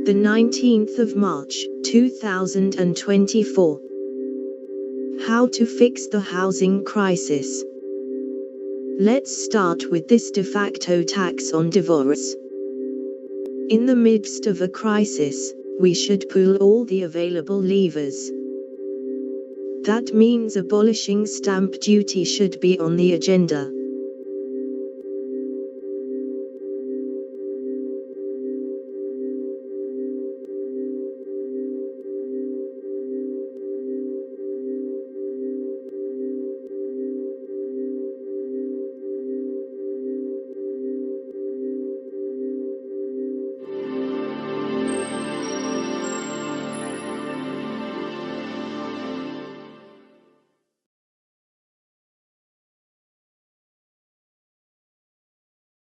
the 19th of March, 2024. How to fix the housing crisis. Let's start with this de facto tax on divorce. In the midst of a crisis, we should pull all the available levers. That means abolishing stamp duty should be on the agenda.